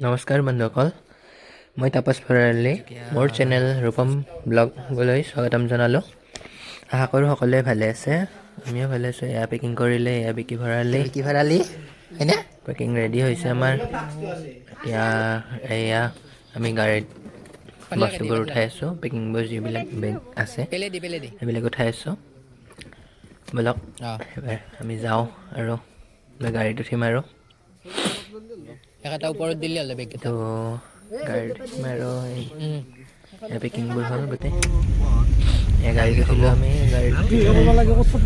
নমস্কাৰ বন্ধুসকল, মই তাপস ভৰালী মোৰ চেনেল ৰূপম ব্লগলৈ স্বাগতম জনালোঁ। আশা কৰোঁ সকলোৱে ভালে আছে, আমিও ভালে আছোঁ। এয়া পেকিং কৰিলে, এয়া বিকি ভৰালি হয়নে? পেকিং ৰেডি হৈছে আমাৰ। এতিয়া এয়া আমি গাড়ীত বস্তুবোৰ উঠাই আছোঁ, পেকিংবোৰ যিবিলাক বেগ আছে সেইবিলাক উঠাই আছোঁ। ব'লক এবাৰ আমি যাওঁ আৰু গাড়ীত উঠিম আৰু এটা ওপৰত দিলে হ'লে বেগকেইটা। তো গাড়ীত উঠিম আৰু পেকিংবোৰ হ'ল গোটেই। গাড়ীত উঠিলোঁ আমি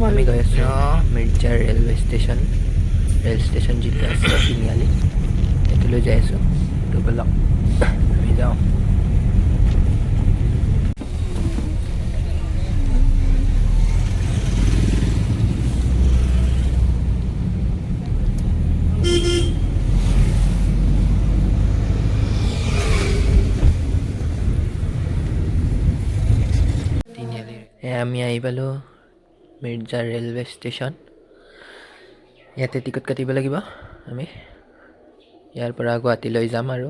আমি গৈ আছোঁ মিৰ্জাৰ ৰেলৱে ষ্টেচন যিটো আছে তিনিআলি, সেইটোলৈ যাই আছোঁ। তো ব'লক আমি যাওঁ। আমি আহি পালোঁ মিৰ্জাৰ ৰেলৱে ষ্টেচন। ইয়াতে টিকট কাটিব লাগিব আমি। ইয়াৰ পৰা গুৱাহাটীলৈ যাম আৰু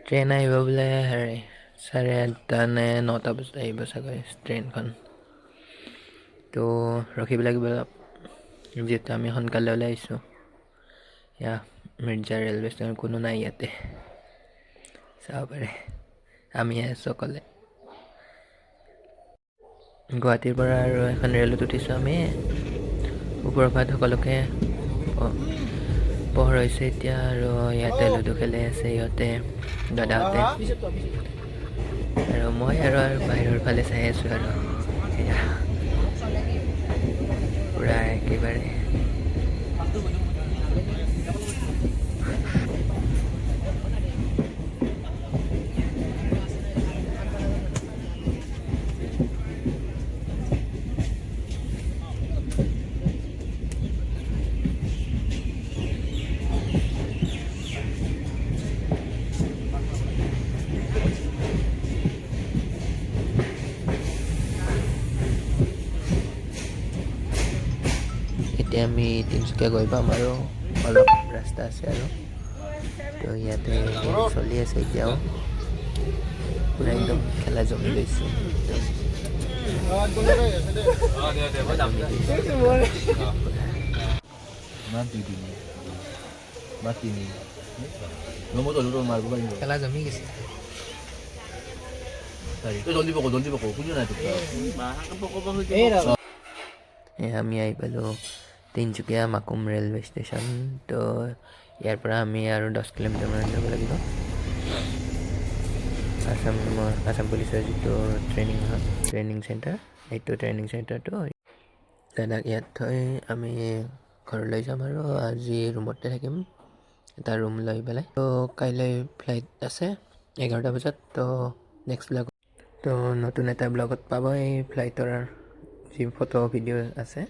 ট্ৰেইন আহিব বোলে 8:30 নে 9টা বজাত আহিব চাগৈ ট্ৰেইনখন। তো ৰখিব লাগিব অলপ, যিহেতু আমি সোনকালে ওলাই আহিছোঁ। এয়া মিৰ্জাৰ ৰেলৱে ষ্টেচন, কোনো নাই ইয়াতে, চাব পাৰে আমি আছোঁ অকলে। গুৱাহাটীৰ পৰা আৰু এখন ৰেলত উঠিছোঁ আমি। সুপ্ৰভাত সকলোকে। পোহৰ হৈছে এতিয়া আৰু ইয়াতে লুডু খেলি আছে ইহঁতে, দাদাহঁতে, আৰু মই আৰু বাহিৰৰ ফালে চাই আছোঁ আৰু এয়া পূৰা একেবাৰে এতিয়া আমি তিনিচুকীয়া গৈ পাম আৰু অলপ ৰাস্তা আছে আৰু তো ইয়াতে চলি আছে এতিয়াও, পূৰা একদম খেলা জমি লৈছে। খেলা জমি গৈছে। আমি আহি পালোঁ তিনিচুকীয়া মাকুম ৰেলৱে ষ্টেচন। তো ইয়াৰ পৰা আমি আৰু 10 কিলোমিটাৰমান যাব লাগিব। আছাম পুলিচৰ যিটো ট্ৰেইনিং চেণ্টাৰ, সেইটো ট্ৰেইনিং চেণ্টাৰটো দাদাক ইয়াত থৈ আমি ঘৰলৈ যাম আৰু আজি ৰুমতে থাকিম, এটা ৰুম লৈ পেলাই। তো কাইলৈ ফ্লাইট আছে 11টা বজাত। তো নেক্সট ব্লগ, তো নতুন এটা ব্লগত পাব এই ফ্লাইটৰ যি ফটো ভিডিঅ' আছে।